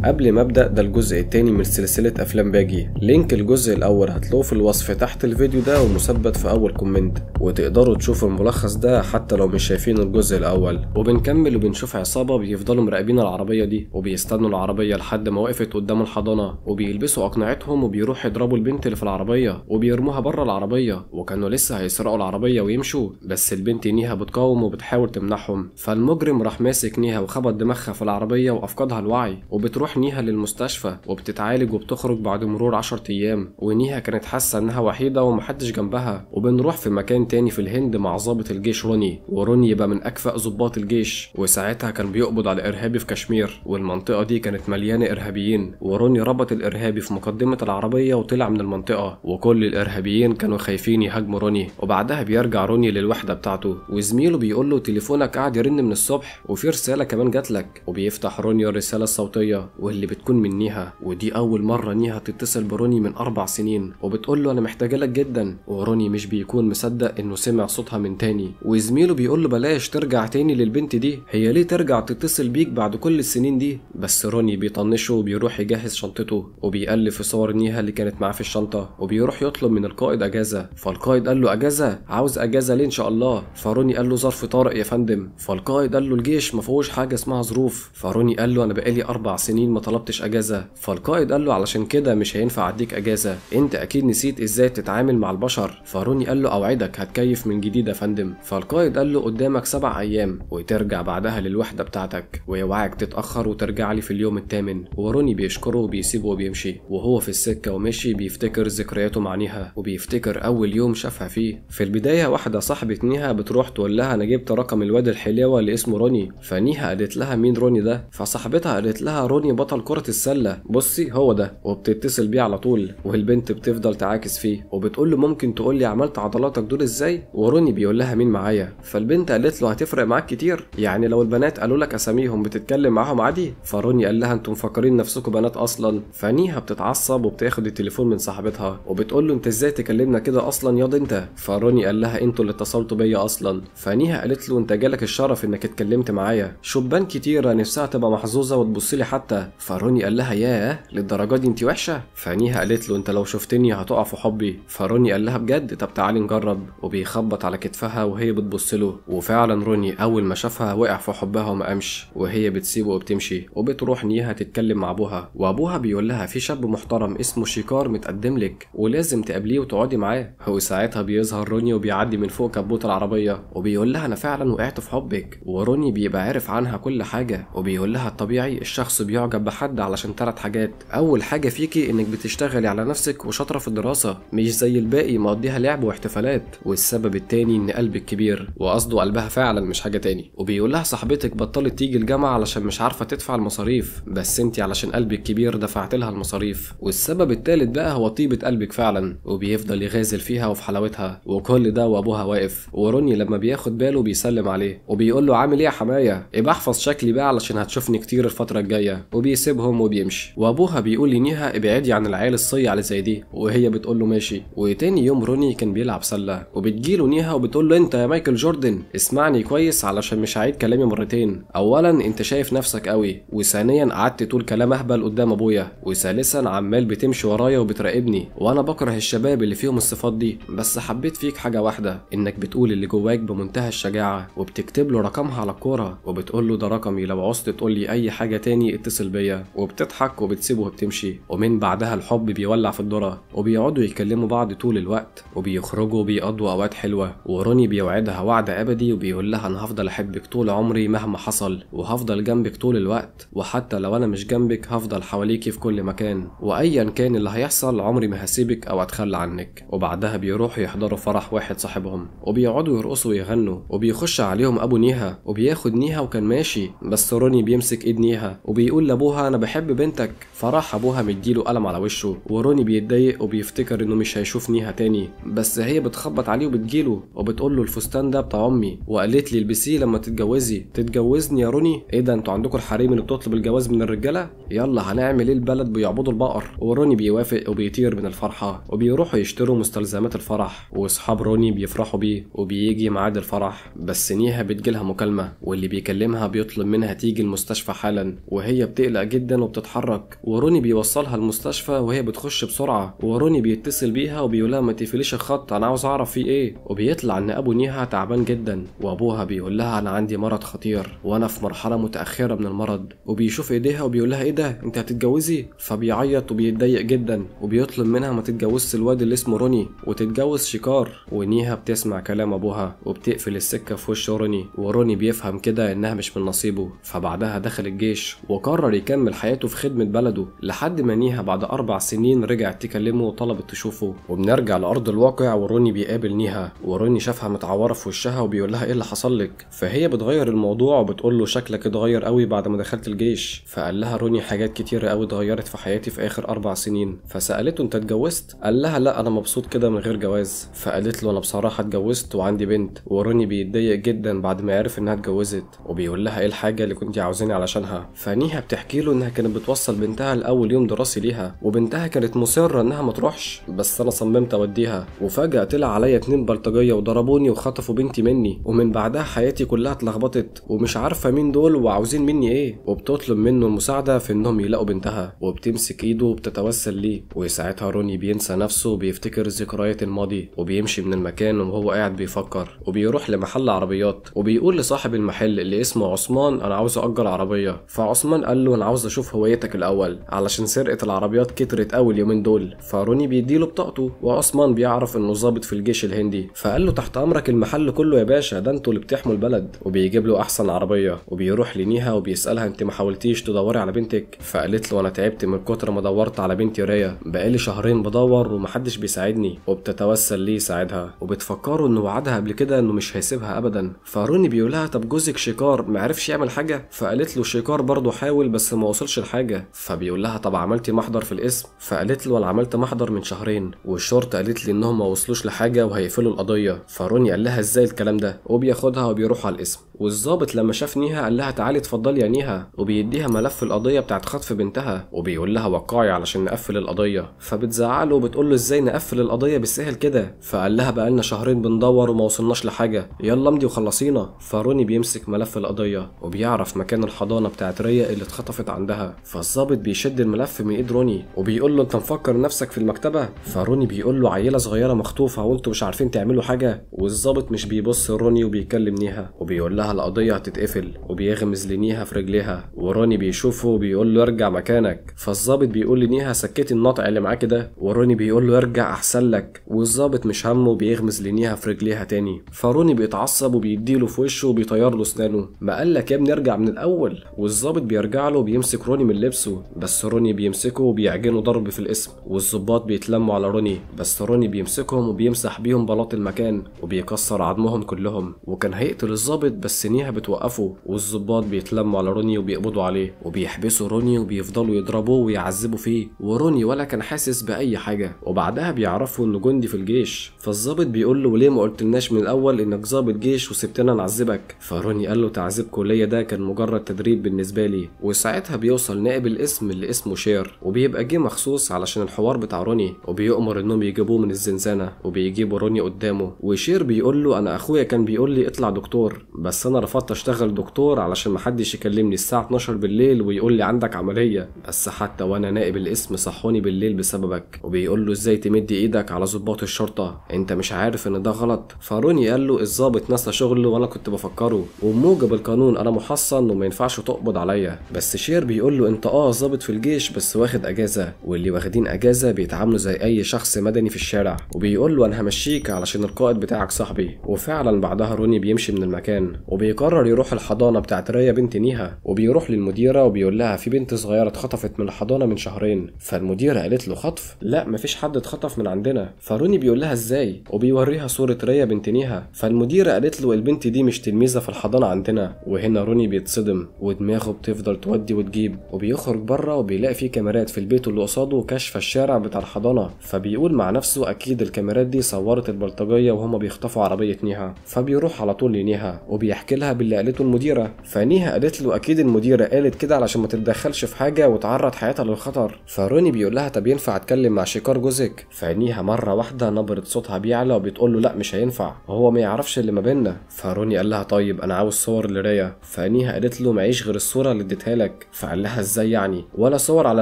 قبل ما ابدا، ده الجزء التاني من سلسله افلام باجي. لينك الجزء الاول هتلاقوه في الوصف تحت الفيديو ده ومثبت في اول كومنت، وتقدروا تشوفوا الملخص ده حتى لو مش شايفين الجزء الاول. وبنكمل وبنشوف عصابه بيفضلوا مراقبين العربيه دي وبيستنوا العربيه لحد ما وقفت قدام الحضانه، وبيلبسوا اقنعتهم وبيروحوا يضربوا البنت اللي في العربيه وبيرموها بره العربيه، وكانوا لسه هيسرقوا العربيه ويمشوا، بس البنت نيها بتقاوم وبتحاول تمنعهم. فالمجرم راح ماسك نيها وخبط دماغها في العربيه وافقدها الوعي، وبتروح نيها للمستشفى وبتتعالج وبتخرج بعد مرور 10 ايام. ونيها كانت حاسه انها وحيده ومحدش جنبها. وبنروح في مكان تاني في الهند مع ضابط الجيش روني، وروني يبقى من اكفأ ضباط الجيش، وساعتها كان بيقبض على ارهابي في كشمير، والمنطقه دي كانت مليانه ارهابيين. وروني ربط الارهابي في مقدمه العربيه وطلع من المنطقه، وكل الارهابيين كانوا خايفين يهاجموا روني. وبعدها بيرجع روني للوحده بتاعته، وزميله بيقول له تليفونك قاعد يرن من الصبح وفي رساله كمان جاتلك. وبيفتح روني الرساله الصوتيه واللي بتكون من نيها، ودي اول مره نيها تتصل بروني من 4 سنين، وبتقول له انا محتاجه لك جدا. وروني مش بيكون مصدق انه سمع صوتها من تاني، وزميله بيقول له بلاش ترجع تاني للبنت دي، هي ليه ترجع تتصل بيك بعد كل السنين دي؟ بس روني بيطنشه وبيروح يجهز شنطته، وبيقلب في صور نيها اللي كانت معاه في الشنطه، وبيروح يطلب من القائد اجازه. فالقائد قال له اجازه؟ عاوز اجازه ليه ان شاء الله؟ فروني قال له ظرف طارئ يا فندم. فالقائد قال له الجيش ما فيهوش حاجه اسمها ظروف. فروني قال له انا بقالي 4 سنين ما طلبتش اجازه. فالقائد قال له علشان كده مش هينفع اديك اجازه، انت اكيد نسيت ازاي تتعامل مع البشر. فروني قال له اوعدك هتكيف من جديد يا فندم. فالقائد قال له قدامك 7 ايام وترجع بعدها للوحده بتاعتك، ويوعك تتاخر وترجع لي في اليوم الثامن. وروني بيشكره وبيسيبه وبيمشي، وهو في السكه ومشي بيفتكر ذكرياته مع نيها، وبيفتكر اول يوم شافها فيه. في البدايه واحده صاحبه نيها بتروح تقول لها انا جبت رقم الواد الحليوه اللي اسمه روني. فنيها قالت لها مين روني ده؟ فصاحبتها قالت لها روني بطل كره السله، بصي هو ده، وبتتصل بيه على طول. والبنت بتفضل تعاكس فيه وبتقول له ممكن تقول لي عملت عضلاتك دول ازاي؟ وروني بيقول لها مين معايا؟ فالبنت قالت له هتفرق معاك كتير، يعني لو البنات قالوا لك اساميهم بتتكلم معاهم عادي؟ فروني قال لها انتم مفكرين نفسكم بنات اصلا؟ فنيها بتتعصب وبتاخد التليفون من صاحبتها وبتقول له انت ازاي تكلمنا كده اصلا ياض انت؟ فروني قال لها انتوا اللي اتصلتوا بيا اصلا. فنيها قالت له انت جالك الشرف انك اتكلمت معايا، شبان كتيره نفسها تبقى محظوظه وتبص لي حتى. فروني قال لها ياه للدرجه دي انت وحشه؟ فنيها قالت له انت لو شفتني هتقع في حبي. فروني قال لها بجد؟ طب تعالي نجرب. وبيخبط على كتفها وهي بتبص له، وفعلا روني اول ما شافها وقع في حبها وما قامش، وهي بتسيبه وبتمشي. وبتروح نيها تتكلم مع ابوها، وابوها بيقول لها في شاب محترم اسمه شيكار متقدم لك ولازم تقابليه وتقعدي معاه. وساعتها بيظهر روني وبيعدي من فوق كبوت العربيه وبيقول لها انا فعلا وقعت في حبك. وروني بيبقى عارف عنها كل حاجه، وبيقول لها الطبيعي الشخص بيعجب بحد علشان 3 حاجات. اول حاجه فيكي انك بتشتغلي على نفسك وشاطره في الدراسه، مش زي الباقي مقضيها لعب واحتفالات. والسبب التاني ان قلبك كبير، وقصده قلبها فعلا مش حاجه تاني. وبيقول لها صاحبتك بطلت تيجي الجامعه علشان مش عارفه تدفع المصاريف، بس انت علشان قلبك كبير دفعت لها المصاريف. والسبب التالت بقى هو طيبه قلبك فعلا. وبيفضل يغازل فيها وفي حلاوتها، وكل ده وابوها واقف. وروني لما بياخد باله بيسلم عليه وبيقول له عامل ايه يا حمايه؟ ابقى احفظ شكلي بقى علشان هتشوفني كتير الفتره الجايه. وبيسيبهم وبيمشي. وابوها بيقول لنيها ابعدي عن العيال الصيع اللي زي دي، وهي بتقول له ماشي. وتاني يوم روني كان بيلعب سله، وبتجيله نيها وبتقول له انت يا مايكل جوردن اسمعني كويس علشان مش هعيد كلامي مرتين. اولا انت شايف نفسك قوي، وثانيا قعدت تقول كلام اهبل قدام ابويا، وثالثا عمال بتمشي ورايا وبتراقبني، وانا بكره الشباب اللي فيهم الصفات دي. بس حبيت فيك حاجه واحده، انك بتقول اللي جواك بمنتهى الشجاعه، وبتكتب له رقمها على الكوره وبتقول له ده رقمي لو عوزت تقول لي اي حاجه تاني اتصل بيا. وبتضحك وبتسيبه وبتمشي. ومن بعدها الحب بيولع في الذره، وبيقعدوا يكلموا بعض طول الوقت، وبيخرجوا وبيقضوا اوقات حلوه. وروني بيوعدها وعد ابدي وبيقول لها انا هفضل احبك طول عمري مهما حصل، وهفضل جنبك طول الوقت، وحتى لو انا مش جنبك هفضل حواليكي في كل مكان، وايا كان اللي هيحصل عمري ما هسيبك او اتخلى عنك. وبعدها بيروحوا يحضروا فرح واحد صاحبهم، وبيقعدوا يرقصوا ويغنوا. وبيخش عليهم ابو نيها وبياخد نيها وكان ماشي، بس روني بيمسك ايد نيها وبيقول لابوها انا بحب بنتك. فراح ابوها مديله قلم على وشه، وروني بيتضايق وبيفتكر انه مش هيشوف نيها تاني. بس هي بتخبط عليه وبتجيله وبتقول له الفستان ده بتاع امي، وقالت لي البسيه لما تتجوزي. تتجوزني يا روني؟ ايه ده انتوا عندكم الحريم اللي بتطلب الجواز من الرجاله؟ يلا هنعمل ايه البلد بيعبدوا البقر. وروني بيوافق وبيطير من الفرحه، وبيروحوا يشتروا مستلزمات الفرح، واصحاب روني بيفرحوا بيه. وبيجي ميعاد الفرح، بس نيها بتجيلها مكالمه، واللي بيكلمها بيطلب منها تيجي المستشفى حالا، وهي بتقلق بتقلق جدا وبتتحرك، وروني بيوصلها المستشفى وهي بتخش بسرعة، وروني بيتصل بيها وبيقولها ما تقفليش الخط انا عاوز اعرف فيه ايه. وبيطلع ان ابو نيها تعبان جدا، وابوها بيقول لها انا عندي مرض خطير وانا في مرحلة متأخرة من المرض. وبيشوف ايديها وبيقول لها ايه ده انت هتتجوزي؟ فبيعيط وبيتضايق جدا وبيطلب منها ما تتجوزش الواد اللي اسمه روني وتتجوز شيكار. ونيها بتسمع كلام ابوها وبتقفل السكة في وش روني، وروني بيفهم كده انها مش من نصيبه. فبعدها دخل الجيش وقرر يكمل حياته في خدمة بلده، لحد ما نيها بعد 4 سنين رجعت تكلمه وطلبت تشوفه. وبنرجع لأرض الواقع وروني بيقابل نيها، وروني شافها متعورة في وشها وبيقول لها ايه اللي حصل لك؟ فهي بتغير الموضوع وبتقول له شكلك اتغير قوي بعد ما دخلت الجيش. فقال لها روني حاجات كتيرة قوي اتغيرت في حياتي في آخر 4 سنين. فسألته انت اتجوزت؟ قال لها لا انا مبسوط كده من غير جواز. فقالت له انا بصراحة اتجوزت وعندي بنت. وروني بيتضايق جدا بعد ما عرف انها اتجوزت، وبيقول لها ايه الحاجة اللي كنتي عاوزاني علشانها؟ فنيها بتحكي له انها كانت بتوصل بنتها لاول يوم دراسي ليها، وبنتها كانت مصرة انها ما تروحش، بس انا صممت اوديها. وفجأة طلع عليا 2 بلطجية وضربوني وخطفوا بنتي مني، ومن بعدها حياتي كلها اتلخبطت ومش عارفة مين دول وعاوزين مني ايه. وبتطلب منه المساعدة في انهم يلاقوا بنتها، وبتمسك ايده وبتتوسل ليه. وساعتها روني بينسى نفسه وبيفتكر ذكريات الماضي، وبيمشي من المكان وهو قاعد بيفكر. وبيروح لمحل عربيات وبيقول لصاحب المحل اللي اسمه عثمان انا عاوز اجر عربية. فعثمان قال له انا عاوز اشوف هويتك الاول علشان سرقة العربيات كترت اول يومين دول. فروني بيديله بطاقته، وعثمان بيعرف انه ضابط في الجيش الهندي. فقال له تحت امرك المحل كله يا باشا، ده انتوا اللي بتحموا البلد. وبيجيب له احسن عربية، وبيروح لنيها وبيسالها انت ما حاولتيش تدوري على بنتك؟ فقالت له انا تعبت من كتر ما دورت على بنتي ريا، بقالي شهرين بدور ومحدش بيساعدني. وبتتوسل ليه يساعدها، وبتفكره انه وعدها قبل كده انه مش هيسيبها ابدا. فروني بيقولها طب جوزك شيكار ما عرفش يعمل حاجه؟ فقالت له شيكار برضه حاول بس ما وصلش لحاجه. فبيقول لها طب عملتي محضر في الاسم؟ فقالت له انا عملت محضر من شهرين والشرطه قالت لي انهم ما وصلوش لحاجه وهيقفلوا القضيه. فروني قال لها ازاي الكلام ده؟ وبياخدها وبيروح على الاسم. والظابط لما شاف نيها قال لها تعالي اتفضلي يا نيها، وبيديها ملف القضيه بتاعت خطف بنتها، وبيقول لها وقعي علشان نقفل القضيه. فبتزعله وبتقول له ازاي نقفل القضيه بالسهل كده؟ فقال لها بقالنا شهرين بندور وما وصلناش لحاجه، يلا امضي وخلصينا. فروني بيمسك ملف القضيه وبيعرف مكان الحضانه بتاعت ريا اللي اتخطفت عندها. فالظابط بيشد الملف من ايد روني وبيقول له انت مفكر نفسك في المكتبه؟ فروني بيقول له عيله صغيره مخطوفه وانتوا مش عارفين تعملوا حاجه. والظابط مش بيبص لروني وبيكلم نيها وبيقول لها القضيه هتتقفل، وبيغمز لنيها في رجليها. وروني بيشوفه وبيقول له ارجع مكانك. فالظابط بيقول لنيها سكتي النطع اللي معاكي ده. وروني بيقول له ارجع احسن لك. والظابط مش همه بيغمز لنيها في رجليها تاني. فروني بيتعصب وبيديله في وشه وبيطير له اسنانه. ما قالك يا ابني ارجع من الاول؟ والظابط بيرجع له وبيمسك روني من لبسه، بس روني بيمسكه وبيعجنه ضرب في الاسم. والظباط بيتلموا على روني، بس روني بيمسكهم وبيمسح بيهم بلاط المكان وبيكسر عظمهم كلهم. وكان هيقتل الظابط بس نيها بتوقفه. والظباط بيتلموا على روني وبيقبضوا عليه وبيحبسوا روني وبيفضلوا يضربوه ويعذبوا فيه، وروني ولا كان حاسس باي حاجه. وبعدها بيعرفوا انه جندي في الجيش. فالظابط بيقول له ليه ما قلتلناش من الاول انك ظابط جيش وسبتنا نعذبك؟ فروني قال له تعذيب كليه ده كان مجرد تدريب بالنسبه لي. وساعتها بيوصل نائب الاسم اللي اسمه شير، وبيبقى جه مخصوص علشان الحوار بتاع روني، وبيؤمر انهم يجيبوه من الزنزانه وبيجيبوا روني قدامه. وشير بيقول له انا اخويا كان بيقول لي اطلع دكتور، بس انا رفضت اشتغل دكتور علشان محدش يكلمني الساعه 12 بالليل ويقول لي عندك عمليه، بس حتى وانا نائب الاسم صحوني بالليل بسببك. وبيقول له ازاي تمد ايدك على ضباط الشرطه؟ انت مش عارف ان ده غلط؟ فروني قال له الظابط نسى شغله وانا كنت بفكره، وبموجب القانون انا محصن وما ينفعش تقبض عليا. بس شير بيقول له انت ظابط في الجيش بس واخد اجازه، واللي واخدين اجازه بيتعاملوا زي اي شخص مدني في الشارع. وبيقول له انا همشيك علشان القائد بتاعك صاحبي. وفعلا بعدها روني بيمشي من المكان وبيقرر يروح الحضانه بتاعت ريا بنت نيها، وبيروح للمديره وبيقول لها في بنت صغيره اتخطفت من الحضانه من شهرين. فالمديره قالت له خطف؟ لا مفيش حد اتخطف من عندنا. فروني بيقول لها ازاي؟ وبيوريها صوره ريا بنت نيها. فالمديره قالت له البنت دي مش تلميذه في الحضانه عندنا. وهنا روني بيتصدم ودماغه بتفضل تودي وتجيب، وبيخرج بره وبيلاقي فيه كاميرات في البيت اللي قصاده كشف الشارع بتاع الحضانه. فبيقول مع نفسه اكيد الكاميرات دي صورت البلطجيه وهما بيخطفوا عربيه نيها. فبيروح على طول لنيها وبيحكي بيحكي لها باللي قالته المديره. فنيها قالت له اكيد المديره قالت كده علشان ما تتدخلش في حاجه وتعرض حياتها للخطر. فروني بيقول لها طب ينفع اتكلم مع شيكار جوزك؟ فنيها مره واحده نبره صوتها بيعلى وبتقول له لا مش هينفع، هو ما يعرفش اللي ما بيننا. فروني قال لها طيب انا عاوز صور لريا. فنيها قالت له معيش غير الصوره اللي اديتها لك. فقال لها ازاي يعني؟ ولا صور على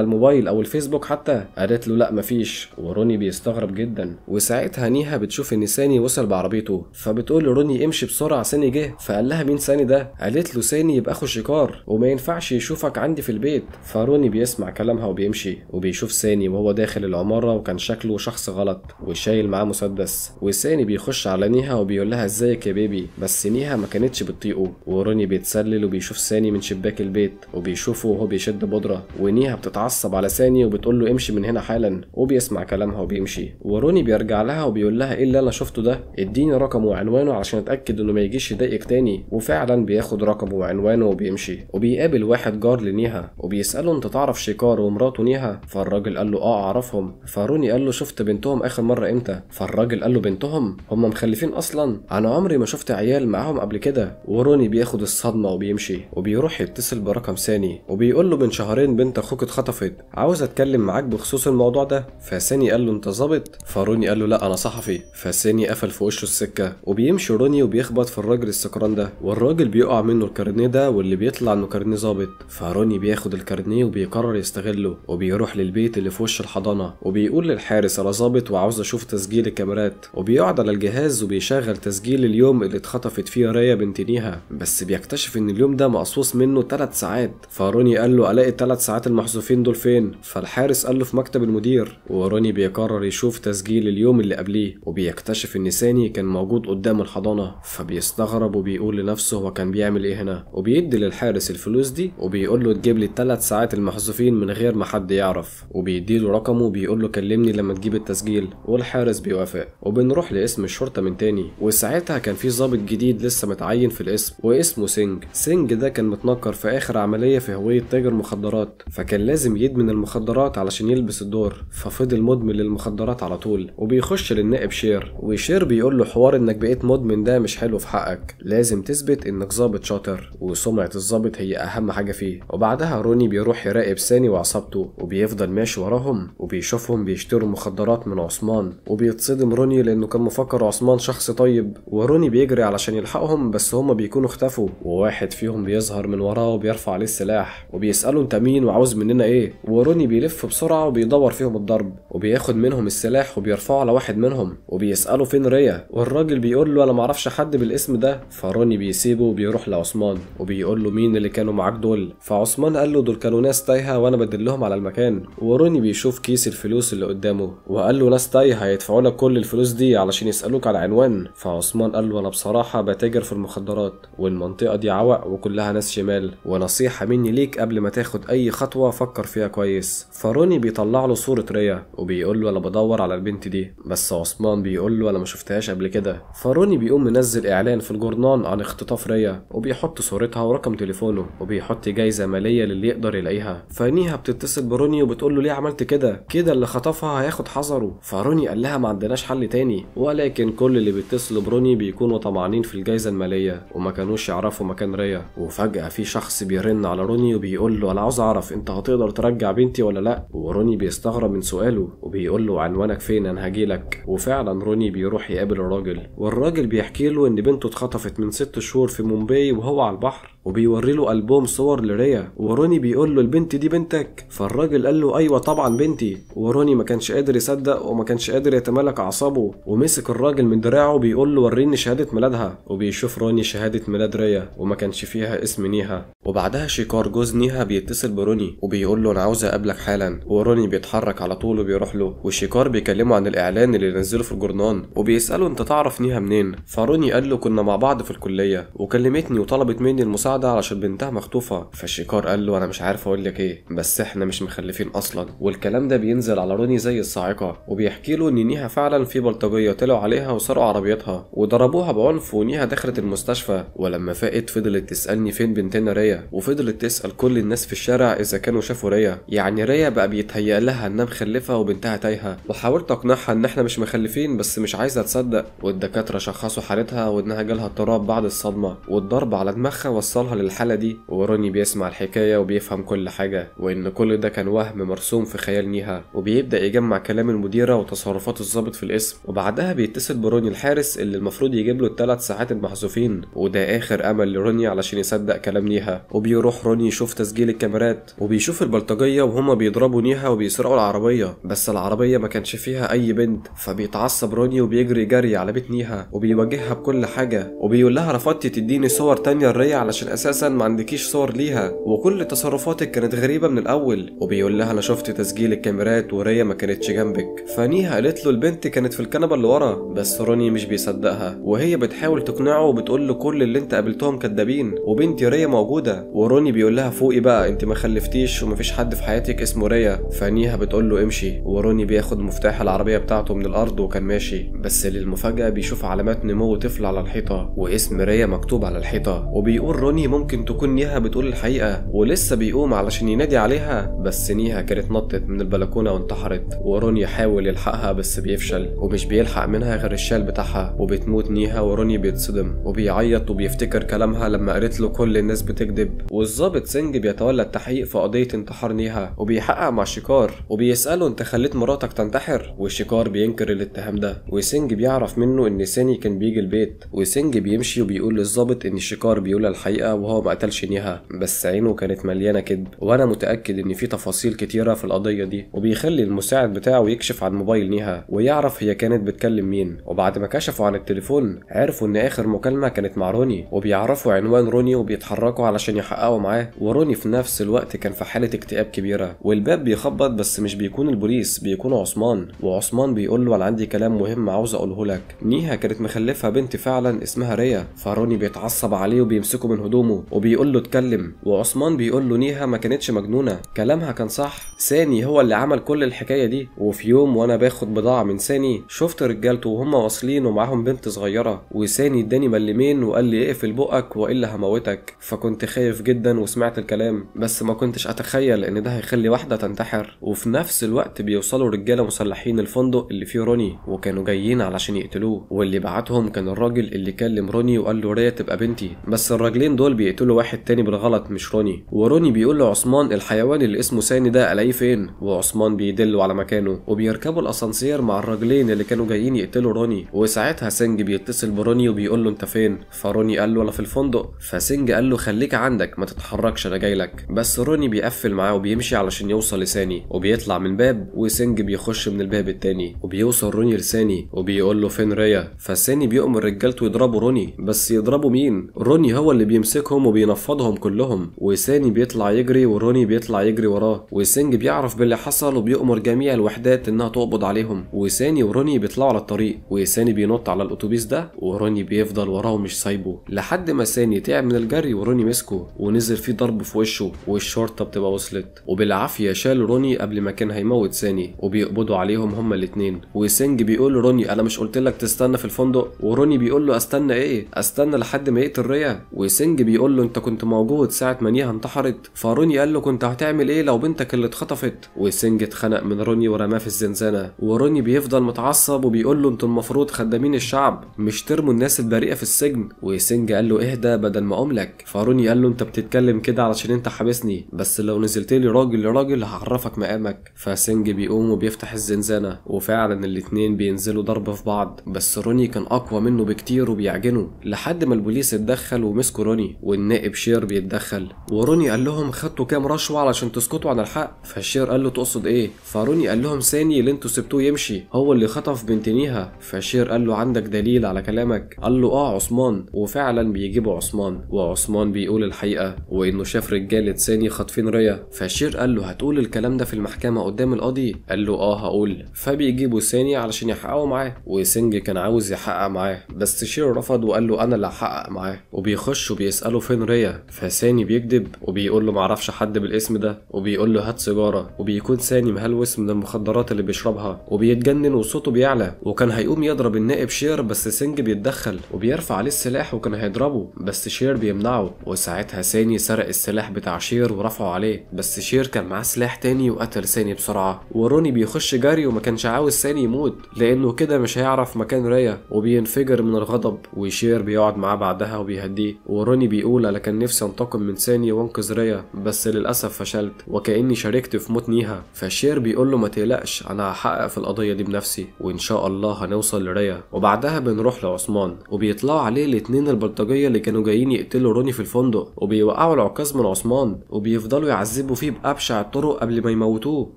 الموبايل او الفيسبوك حتى؟ قالت له لا مفيش. وروني بيستغرب جدا. وساعتها نيها بتشوف ان ساني وصل بعربيته، فبتقول لروني امشي بسرعه ساني جه. فقال لها مين ساني ده؟ قالت له ساني يبقى اخو شيكار وما ينفعش يشوفك عندي في البيت. فروني بيسمع كلامها وبيمشي وبيشوف ساني وهو داخل العماره، وكان شكله شخص غلط وشايل معاه مسدس. وساني بيخش على نيها وبيقول لها ازيك يا بيبي، بس نيها ما كانتش بتطيقه. وروني بيتسلل وبيشوف ساني من شباك البيت وبيشوفه وهو بيشد بودره، ونيها بتتعصب على ساني وبتقول له امشي من هنا حالا، وبيسمع كلامها وبيمشي. وروني بيرجع لها وبيقول لها ايه اللي انا شفته ده؟ اديني رقمه وعنوانه عشان اتاكد انه ما يجيش يضايقك تاني. وفعلا بياخد رقمه وعنوانه وبيمشي. وبيقابل واحد جار لنيها وبيساله انت تعرف شيكار ومراته نيها؟ فالراجل قال له اه اعرفهم. فروني قال له شفت بنتهم اخر مره امتى؟ فالراجل قال له بنتهم؟ هم مخلفين اصلا؟ انا عمري ما شفت عيال معاهم قبل كده. وروني بياخد الصدمه وبيمشي وبيروح يتصل برقم ساني وبيقول له من شهرين بنت اخوك اتخطفت، عاوز اتكلم معاك بخصوص الموضوع ده. فساني قال له انت ظابط؟ فروني قال له لا انا صحفي. فساني قفل في وشه السكه وبيمشي روني وبيخبط في الراجل السكران ده، والراجل بيقع منه الكارنيه ده واللي بيطلع انه كارنيه ظابط. فروني بياخد الكارنيه وبيقرر يستغله وبيروح للبيت اللي في وش الحضانه وبيقول للحارس انا ظابط وعاوز اشوف تسجيل الكاميرات. وبيقعد على الجهاز وبيشغل تسجيل اليوم اللي اتخطفت فيه ريا بنت نيها، بس بيكتشف ان اليوم ده مقصوص منه 3 ساعات. فروني قال له الاقي ال3 ساعات المحذوفين دول فين؟ فالحارس قال له في مكتب المدير. وروني بيقرر يشوف تسجيل اليوم اللي قبليه وبيكتشف ان ساني كان موجود قدام الحضانه، فبيستغرب وبيقول لنفسه هو كان بيعمل ايه هنا، وبيدي للحارس الفلوس دي وبيقول له تجيب لي ال3 ساعات المحذوفين من غير ما حد يعرف، وبيديله رقمه وبيقول له كلمني لما تجيب التسجيل. والحارس بيوافق. وبنروح لاسم الشرطه من تاني، وساعتها كان في ضابط جديد لسه متعين في الاسم واسمه سينج. سينج ده كان متنكر في اخر عمليه في هويه تاجر مخدرات، فكان لازم يدمن المخدرات علشان يلبس الدور، ففضل مدمن للمخدرات على طول. وبيخش للنائب شير، وشير بيقول له حوار انك بقيت مدمن ده مش حلو في حقك، لازم تثبت انك ضابط شاطر وسمعه الضابط هي اهم حاجه فيه. وبعدها روني بيروح يراقب ساني وعصابته وبيفضل ماشي وراهم وبيشوفهم بيشتروا مخدرات من عثمان، وبيتصدم روني لانه كان مفكر عثمان شخص طيب. وروني بيجري علشان يلحقهم بس هما بيكونوا اختفوا، وواحد فيهم بيظهر من وراه وبيرفع عليه السلاح وبيسأله انت مين وعاوز مننا ايه؟ وروني بيلف بسرعه وبيدور فيهم الضرب وبياخد منهم السلاح وبيرفعه على واحد منهم وبيسأله فين ريا؟ والراجل بيقول له انا معرفش حد بالاسم ده. فروني بيسيبه وبيروح لعثمان وبيقول له مين اللي كانوا معاك دول؟ فعثمان قال له دول كانوا ناس تايهه وانا بدلهم على المكان. وروني بيشوف كيس الفلوس اللي قدامه وقال له ناس تايهه هيدفعوا لك كل الفلوس دي علشان يسألوك على عنوان. فعثمان قال له انا بصراحه بتاجر في المخدرات والمنطقه دي عوق وكلها ناس شمال، ونصيحه مني ليك قبل ما تاخد اي خطوه فكر فيها كويس. فروني بيطلع له صوره ريا وبيقول له انا بدور على البنت دي، بس عثمان بيقول له انا ما شفتهاش قبل كده. فروني بيقوم منزل اعلان في الجورنال عن اختطاف ريا وبيحط صورتها ورقم تليفونه وبيحط جايزه ماليه للي يقدر يلاقيها. فنيها بتتصل بروني وبتقول له ليه عملت كده اللي خطفها هياخد حذره. فروني قال لها ما عندناش حل تاني، ولكن كل اللي بيتصلوا بروني بيكونوا طمعانين في الجايزه الماليه وما كانوش يعرفوا مكان ريا. وفجاه في شخص بيرن على روني وبيقول له انا عاوز اعرف انت هتقدر ترجع بنتي ولا لا. وروني بيستغرب من سؤاله وبيقول له عنوانك فين انا هجيلك. وفعلا روني بيروح يقابل الراجل، والراجل بيحكي له ان بنته اتخطفت من 6 شهور في مومباي وهو على البحر، وبيوري له ألبوم صور لريا. وروني بيقول له البنت دي بنتك؟ فالراجل قال له ايوه طبعا بنتي. وروني ما كانش قادر يصدق وما كانش قادر يتمالك اعصابه ومسك الراجل من دراعه بيقول له وريني شهاده ميلادها. وبيشوف روني شهاده ميلاد ريا وما كانش فيها اسم نيها. وبعدها شيكار جوز نيها بيتصل بروني وبيقول له انا عاوز اقابلك حالا. وروني بيتحرك على طول وبيروح له، وشيكار بيكلمه عن الاعلان اللي نزله في الجورنال وبيساله انت تعرف نيها منين؟ فروني قال له كنا مع بعض في الكليه وكلمتني وطلبت مني المساعده مساعدة علشان بنتها مخطوفة. فالشيكار قال له انا مش عارف اقول لك ايه، بس احنا مش مخلفين اصلا. والكلام ده بينزل على روني زي الصاعقة، وبيحكي له ان نيها فعلا في بلطجية طلعوا عليها وسرقوا عربيتها وضربوها بعنف، ونيها دخلت المستشفى. ولما فاقت فضلت تسألني فين بنتنا ريا، وفضلت تسأل كل الناس في الشارع اذا كانوا شافوا ريا. يعني ريا بقى بيتهيأ لها انها مخلفة وبنتها تايهة. وحاولت اقنعها ان احنا مش مخلفين بس مش عايزة تصدق. والدكاترة شخصوا حالتها وانها جالها اضطراب بعد الصدمة، والضرب على دماغها وصلها للحالة دي. وروني بيسمع الحكاية وبيفهم كل حاجة، وان كل ده كان وهم مرسوم في خيال نيها. وبيبدأ يجمع كلام المديرة وتصرفات الضابط في الاسم. وبعدها بيتصل بروني الحارس اللي المفروض يجيب له ال3 ساعات المحذوفين، وده اخر امل لروني علشان يصدق كلام نيها. وبيروح روني يشوف تسجيل الكاميرات، وبيشوف البلطجية وهما بيضربوا نيها وبيسرقوا العربية، بس العربية ما كانش فيها اي بنت. فبيتعصب روني وبيجري جري على بيت نيها وبيواجهها بكل حاجة، وبيقول لها رفضتي تديني صور تانية لريا علشان اساسا ما عندكيش صور ليها، وكل تصرفاتك كانت غريبة من الاول. وبيقول لها انا شفت تسجيل الكاميرات وريا ما كانتش جنبك. فنيها قالت له البنت كانت في الكنبة اللي ورا، بس روني مش بيصدقها، وهي بتحاول تقنعه وبتقول له كل اللي انت قابلتهم كدابين وبنتي ريا موجودة. وروني بيقول لها فوقي بقى، انت ما خلفتيش ومفيش حد في حياتك اسمه ريا. فنيها بتقول له امشي. وروني بياخد مفتاح العربية بتاعته من الارض وكان ماشي، بس للمفاجأة بيشوف علامات نمو طفل على الحيطة واسم ريا مكتوب على الحيطة. وبيقول روني ممكن تكون نيها بتقول الحقيقة، ولسه بيقوم علشان ينادي عليها، بس نيها كانت نطت من البلكونة وانتحرت. وروني يحاول يلحقها بس بيفشل، ومش بيلحق منها غير الشال بتاعها، وبتموت نيها. وروني بيتصدم وبيعيط وبيفتكر كلامها لما قالت له كل الناس بتكذب. والظابط سينج بيتولى التحقيق في قضية انتحار نيها، وبيحقق مع شيكار وبيسأله انت خليت مراتك تنتحر؟ والشيكار بينكر الاتهام ده. وسينج بيعرف منه ان ساني كان بيجي البيت، وسينج بيمشي وبيقول للظابط ان الشيكار بيقول الحقيقة وهو ما قتلش نيها، بس عينه كانت مليانة كذب، وانا متأكد ان في تفاصيل كتيرة في القضية دي. وبيخلي المساعد بتاعه يكشف عن موبايل نيها ويعرف هي كانت بتكلم مين. وبعد ما كشفوا عن التليفون عرفوا ان اخر مكالمة كانت مع روني، وبيعرفوا عنوان روني وبيتحركوا علشان يحققوا معاه. وروني في نفس الوقت كان في حالة اكتئاب كبيرة. والباب بيخبط بس مش بيكون البوليس، بيكون عثمان. وعثمان بيقول له انا عندي كلام مهم عاوز اقوله لك. نيها كانت مخلفة بنت فعلا اسمها ريا. فروني بيتعصب عليه وبيمسكه من هدومه وبيقول له اتكلم. وعثمان بيقول له نيها ما كانتش مجنونة، كلامها كان صح، ساني هو اللي عمل كل الحكاية دي. وفي يوم وانا باخد بضاعة من ساني شفت رجالته وهم واصلين ومعاهم بنت صغيرة، وساني اداني ملمين وقال لي اقفل بقك والا هموتك. فكنت خايف جدا وسمعت الكلام، بس ما كنتش اتخيل ان ده هيخلي واحدة تنتحر. وفي نفس الوقت بيوصلوا رجالة مسلحين الفندق اللي فيه روني، وكانوا جايين علشان يقتلوه. واللي بعتهم كان الراجل اللي كلم روني وقال له ريا تبقى بنتي، بس الراجلين دول بيقتلوا واحد تاني بالغلط مش روني. وروني بيقول له عثمان الحيوان اللي اسمه ساني ده الاقيه فين؟ وعثمان بيدله على مكانه. وبيركبوا الاسانسير مع الراجلين اللي كانوا جايين يقتلوا روني. وساعتها سينج بيتصل بروني وبيقول له انت فين؟ فروني قال له انا في الفندق. فسينج قال له خليك عندك ما تتحركش انا جاي لك. بس روني بيقفل معاه وبيمشي علشان يوصل لساني، وبيطلع من باب وسينج بيخش من الباب التاني. وبيوصل روني لساني وبيقول له فين ريا؟ فساني بيأمر رجالته يضربوا روني، بس يضربوا مين؟ روني هو اللي بيمسكهم وبينفضهم كلهم. وساني بيطلع يجري وروني بيطلع يجري وراه. وسينج بيعرف باللي حصل وبيأمر جميع الوحدات انها تقبض عليهم. وساني وروني بيطلعوا على الطريق، وساني بينط على الاتوبيس ده وروني بيفضل وراه ومش سايبه، لحد ما ساني تعب من الجري وروني مسكه ونزل فيه ضرب في وشه، والشرطه بتبقى وصلت وبالعافيه شال روني قبل ما كان هيموت ساني، وبيقبضوا عليهم هما الاتنين. وسينج بيقول لروني انا مش قلت لك تستنى في الفندق؟ وروني بيقول له استنى ايه؟ استنى لحد ما يقتل ريا؟ وسينج بيقول له انت كنت موجود ساعه ما نيها انتحرت؟ فروني قال له كنت هتعمل ايه لو بنتك اللي اتخطفت؟ وسينج اتخنق من روني ورماه في الزنزانه. وروني بيفضل متعصب وبيقول له انتوا المفروض خدامين الشعب، مش ترموا الناس البريئه في السجن. وسينج قال له اهدى بدل ما املك. فروني قال له انت بتتكلم كده علشان انت حابسني، بس لو نزلت لي راجل لراجل هعرفك مقامك. فسينج بيقوم وبيفتح الزنزانه، وفعلا الاتنين بينزلوا ضرب في بعض، بس روني كان اقوى منه بكتير وبيعجنه، لحد ما البوليس اتدخل ومسكوا روني، والنائب شير بيتدخل. وروني قال لهم خدتوا كام رشوه علشان تسكتوا عن الحق؟ فالشير قال له تقصد ايه؟ فروني قال لهم ساني اللي انتوا سبتوه يمشي هو اللي خطف بنت نيها. فالشير قال له عندك دليل على كلامك؟ قال له عثمان. وفعلا بيجيبوا عثمان، وعثمان بيقول الحقيقه وانه شاف رجاله ساني خاطفين ريا. فالشير قال له هتقول الكلام ده في المحكمه قدام القاضي؟ قال له هقول. فبيجيبوا ساني علشان يحققوا معاه، وسينج كان عاوز يحقق معاه بس شير رفض وقال له انا اللي هحقق معاه. وبيخشوا بيسألوا بيسأله فين ريا، فساني بيكذب وبيقول له معرفش حد بالاسم ده، وبيقول له هات سيجارة، وبيكون ساني مهلوس من المخدرات اللي بيشربها وبيتجنن وصوته بيعلى، وكان هيقوم يضرب النائب شير بس سينج بيتدخل وبيرفع عليه السلاح وكان هيضربه بس شير بيمنعه، وساعتها ساني سرق السلاح بتاع شير ورفعه عليه، بس شير كان معاه سلاح تاني وقتل ساني بسرعة، وروني بيخش جري وما كانش عاوز ساني يموت لانه كده مش هيعرف مكان ريا وبينفجر من الغضب، وشير بيقعد معاه بعدها وبيهديه، وروني بيقول انا كان نفسي انتقم من ساني وانقذ ريا بس للاسف فشلت وكاني شاركت في موت نيها، فشير بيقول له ما تقلقش انا هحقق في القضية دي بنفسي وان شاء الله هنوصل لريا. وبعدها بنروح لعثمان وبيطلعوا عليه الاتنين البلطجية اللي كانوا جايين يقتلوا روني في الفندق، وبيوقعوا العكاز من عثمان وبيفضلوا يعذبوا فيه بأبشع الطرق قبل ما يموتوه،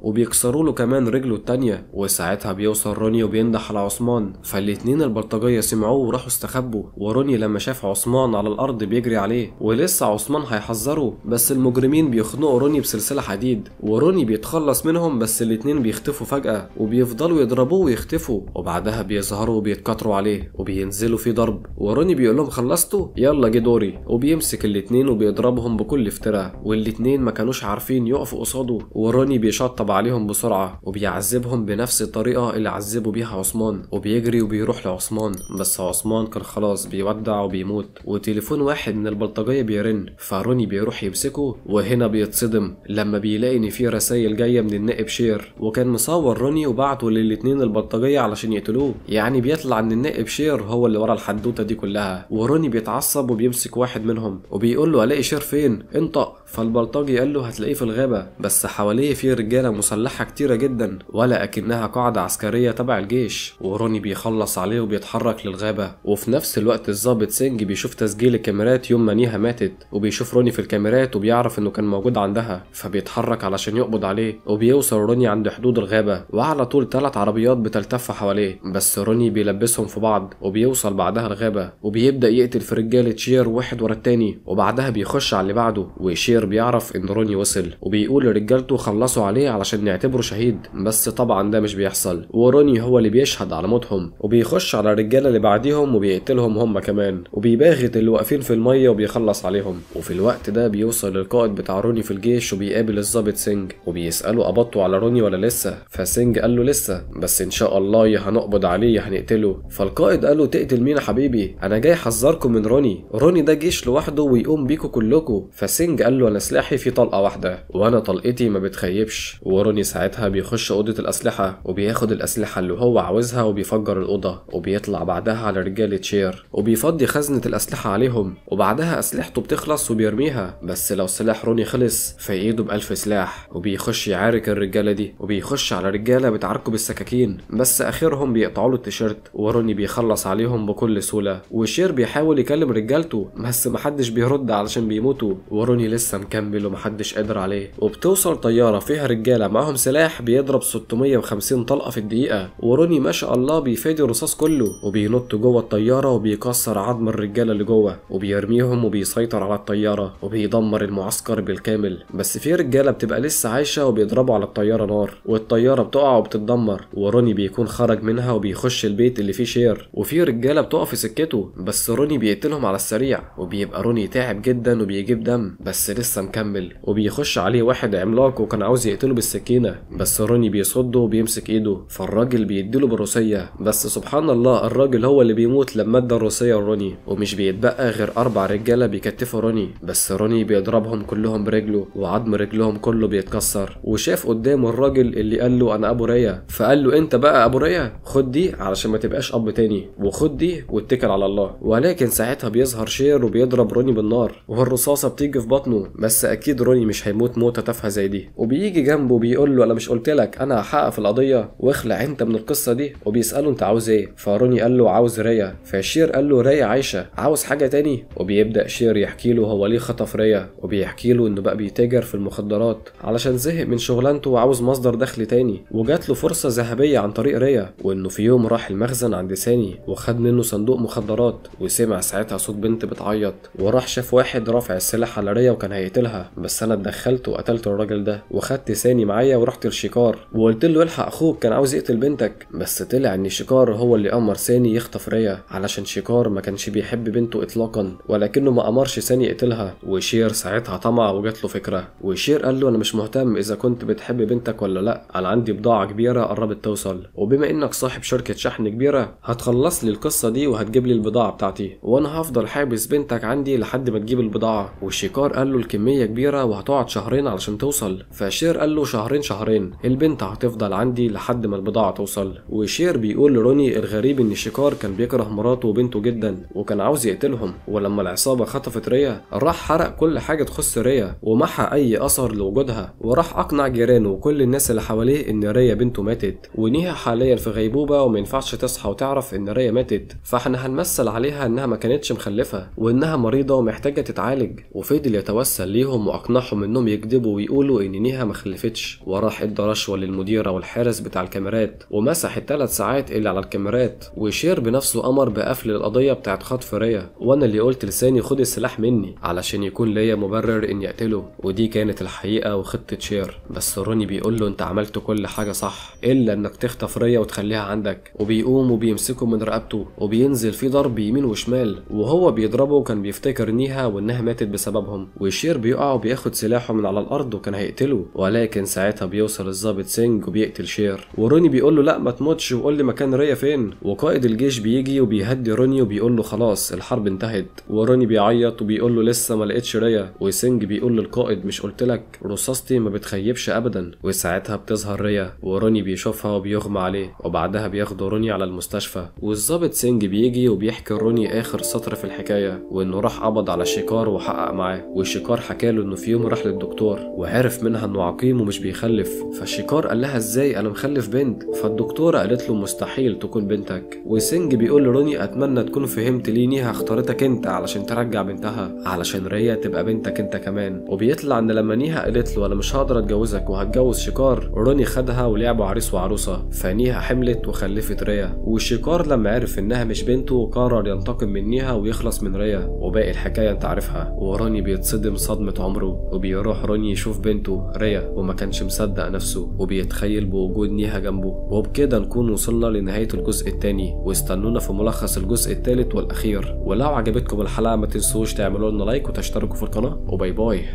وبيكسروا له كمان رجله التانية، وساعتها بيوصل روني وبينده على عثمان، فالاتنين البلطجية سمعوه وراحوا استخبوا، وروني لما شاف عثمان على الارض بيجري عليه، ولسه عثمان هيحذره بس المجرمين بيخنقوا روني بسلسلة حديد، وروني بيتخلص منهم بس الاتنين بيختفوا فجأة وبيفضلوا يضربوه ويختفوا، وبعدها بيظهروا وبيتكتروا عليه وبينزلوا في ضرب، وروني بيقول لهم خلصتوا يلا جه دوري، وبيمسك الاتنين وبيضربهم بكل افتراء، والاتنين ما كانوش عارفين يقفوا قصاده، وروني بيشطب عليهم بسرعة وبيعذبهم بنفس الطريقة اللي عذبوا بيها عثمان، وبيجري وبيروح لعثمان بس عثمان كان خلاص بيودع وبيموت، وتليفون واحد من البلطجية بيرن، فروني بيروح يمسكه، وهنا بيتصدم لما بيلاقي ان في رسايل جاية من النائب شير، وكان مصور روني وبعته للاتنين البلطجية علشان يقتلوه، يعني بيطلع ان النائب شير هو اللي ورا الحدوتة دي كلها، وروني بيتعصب وبيمسك واحد منهم وبيقول له الاقي شير فين انطق، فالبلطجي قال له هتلاقيه في الغابة بس حواليه في رجالة مسلحة كتيرة جدا ولا اكنها قاعدة عسكرية تبع الجيش، وروني بيخلص عليه وبيتحرك للغابة، وفي نفس الوقت الضابط سينج بيشوف تسجيل الكاميرات يوم ما نيها ماتت، وبيشوف روني في الكاميرات وبيعرف انه كان موجود عندها، فبيتحرك علشان يقبض عليه، وبيوصل روني عند حدود الغابة وعلى طول 3 عربيات بتلتف حواليه، بس روني بيلبسهم في بعض وبيوصل بعدها الغابة وبيبدأ يقتل في رجالة شير واحد ورا التاني، وبعدها بيخش على اللي بعده، وشير بيعرف ان روني وصل وبيقول لرجالته خلصوا عليه علشان نعتبره شهيد، بس طبعا ده مش بيحصل، وروني هو اللي بيشهد على موتهم، وبيخش على الرجالة اللي بعديهم وبيقتلهم هم كمان، وبيباغت اللي واقفين في المية وبيخلص عليهم، وفي الوقت ده بيوصل القائد بتاع روني في الجيش وبيقابل الضابط سينج وبيسأله قبضتوا على روني ولا لسه، فسينج قال له لسه بس ان شاء الله يا هنقبض عليه يا هنقتله، فالقائد قال له تقتل مين يا حبيبي انا جاي احذركم من روني ده جيش لوحده ويقوم بيكوا كلكوا، فسينج قال له انا سلاحي في طلقة واحدة وانا طلقتي ما بتخيبش، وروني ساعتها بيخش اوضة الاسلحة وبياخد الاسلحة اللي هو عاوزها وبيفجر الاوضة، وبيطلع بعدها على رجالة شير وبيفضي خزنة الاسلحة عليهم، وبعدها اسلحته بتخلص وبيرميها، بس لو سلاح روني خلص في ايده ب1000 سلاح، وبيخش يعارك الرجالة دي وبيخش على رجالة بتعاركوا بالسكاكين بس اخرهم بيقطعوا له التيشيرت، وروني بيخلص عليهم بكل سهولة، وشير بيحاول يكلم رجالته بس محدش بيرد علشان بيموتوا، وروني لسه مكمل ومحدش قادر عليه، وبتوصل طيارة فيها رجالة معاهم سلاح بيضرب 650 طلقة في الدقيقة، وروني ما شاء الله بيفادي الرصاص كله وبينط جوه الطيارة وبيكسر عظم الرجالة اللي جوه وبيرميهم وبيسيطر على الطيارة وبيدمر المعسكر بالكامل، بس في رجالة بتبقى لسه عايشة وبيضربوا على الطيارة نار والطيارة بتقع وبتتدمر، وروني بيكون خرج منها وبيخش البيت اللي فيه شير، وفي رجالة بتقف في سكته بس روني بيقتلهم على السريع، وبيبقى روني تعب جدا وبيجيب دم بس لسه مكمل، وبيخش عليه واحد عملاق وكان عاوز يقتله بالسكينة بس روني بيصده وبيمسك ايده، فالراجل بيديله بالروسية بس سبحان الله الراجل هو اللي بيموت لما ادى الروسية لروني، ومش بيتبقى غير 4 رجالة بيكتفوا روني، بس روني بيضربهم كلهم برجله وعظم رجلهم كله بيتكسر، وشاف قدامه الراجل اللي قال له انا ابو ريا، فقال له انت بقى ابو ريا خد دي علشان ما تبقاش اب تاني، وخد دي واتكل على الله، ولكن ساعتها بيظهر شير وبيضرب روني بالنار والرصاصة بتيجي في بطنه، بس اكيد روني مش هيموت موتة تافهة زي دي، وبيجي جنبه بيقول له انا مش قلت لك انا هحقق في القضية واخلع انت من القصة دي، وبيسأله انت عاوز ايه، فروني قال له عاوز ريا، فشير قال له ريا عايشة عاوز حاجة تاني، وبيبدأ شير يحكي له هو ليه خطف ريا، وبيحكي له انه بقى بيتاجر في المخدرات علشان زهق من شغلانته وعاوز مصدر دخل تاني، وجات له فرصة ذهبية عن طريق ريا، وانه في يوم راح المخزن عند ساني وخد منه صندوق مخدرات، وسمع ساعتها صوت بنت بتعيط، وراح شاف واحد رافع السلاح على ريا وكان هيقتلها، بس انا اتدخلت وقتلت الراجل ده وخدت ساني معايا ورحت لشيكار وقلت له الحق اخوك كان عاوز يقتل بنتك، بس طلع ان شيكار هو اللي امر ساني يخطف ريا علشان شيكار ما كانش بيحب بنته اطلاقا، ولكنه ما امرش ساني يقتلها. وشير ساعتها طمع وجات له فكره، وشير قال له انا مش مهتم اذا كنت بتحب بنتك ولا لا، انا عندي بضاعه كبيره قربت توصل، وبما انك صاحب شركه شحن كبيره هتخلص لي القصه دي وهتجيب لي البضاعه بتاعتي، وانا هفضل حابس بنتك عندي لحد ما تجيب البضاعه. وشيكار قال له الكميه كبيره وهتقعد شهرين علشان توصل، فشير قال له شهرين البنت هتفضل عندي لحد ما البضاعه توصل. وشير بيقول لروني الغريب ان شيكار كان بيكره مراته وبنته جدا وكان عاوز يقتلهم، ولما العصابه خطفت ريا راح حرق كل حاجه تخص ريا ومحى اي اثر لوجودها، وراح اقنع جيرانه وكل الناس اللي حواليه ان ريا بنته ماتت، ونيها حاليا في غيبوبه وما ينفعش تصحى وتعرف ان ريا ماتت، فاحنا هنمثل عليها انها ما كانتش مخلفه وانها مريضه ومحتاجه تتعالج. وفضل يتوسل ليهم واقنعهم انهم يكذبوا ويقولوا ان نيها ما خلفتش، وراح ادى رشوه للمديره والحارس بتاع الكاميرات ومسح ال3 ساعات اللي على الكاميرات. وشير بنفسه امر بقفل القضيه بتاعت خطف ريا، وانا اللي قلت لساني خد السلاح مني علشان يكون ليا مبرر اني اقتله، ودي كانت الحقيقه وخطه شير. بس روني بيقول له انت عملت كل حاجه صح الا انك تخطف ريا وتخليها عندك، وبيقوم وبيمسكه من رقبته وبينزل فيه ضرب يمين وشمال، وهو بيضربه كان بيفتكر نيها وانها ماتت بسببهم. وشير بيقع وبياخد سلاحه من على الارض وكان هيقتله، ولكن ساعتها بيوصل الضابط سينج وبيقتل شير. وروني بيقول له لا ما تموتش وقول لي مكان ريا فين. وقائد الجيش بيجي وبيهدي روني وبيقول له خلاص الحرب انتهت. وروني بيعيط وبيقول له لسه ما لقيتش ريا. وسينج بيقول للقائد مش قلت لك رصاصتي ما بتخيبش ابدا. وساعتها بتظهر ريا وروني بيشوفها وبيغمى عليه، وبعدها بياخدوا روني على المستشفى. والضابط سينج بيجي وبيحكي روني اخر سطر في الحكايه، وانه راح قبض على شيكار وحقق معاه. والشيكار حكاله انه في يوم راح للدكتور وعرف منها انه عقيم ومش بيخلف، فالشيكار قال لها ازاي انا مخلف بنت، فالدكتوره قالت له مستحيل تكون بنتك. وسينج بيقول لروني اتمنى تكون فهمت ليه نيها اختارتك انت علشان ترجع بنتها علشان ريا تبقى بنتك انت كمان. وبيطلع ان لما نيها قالت له انا مش هقدر اتجوزك وهتجوز شيكار، روني خدها ولعبوا عريس وعروسه، فنيها حملت وخلفت ريا. والشيكار لما عرف انها مش بنته قرر ينتقم من نيها ويخلص من ريا، وباقي الحكايه انت عارفها. وروني بيتصدم صدمه عمره، وبيروح روني يشوف بنته ريا وما كانش مصدق نفسه وبيتخيل بوجود نيها جنبه. وبكده نكون وصلنا لنهايه الجزء الثاني، واستنونا في ملخص الجزء الثالث والاخير. ولو عجبتكم الحلقه ما تنسوش تعملوا لنا لايك وتشتركوا في القناه، وباي باي.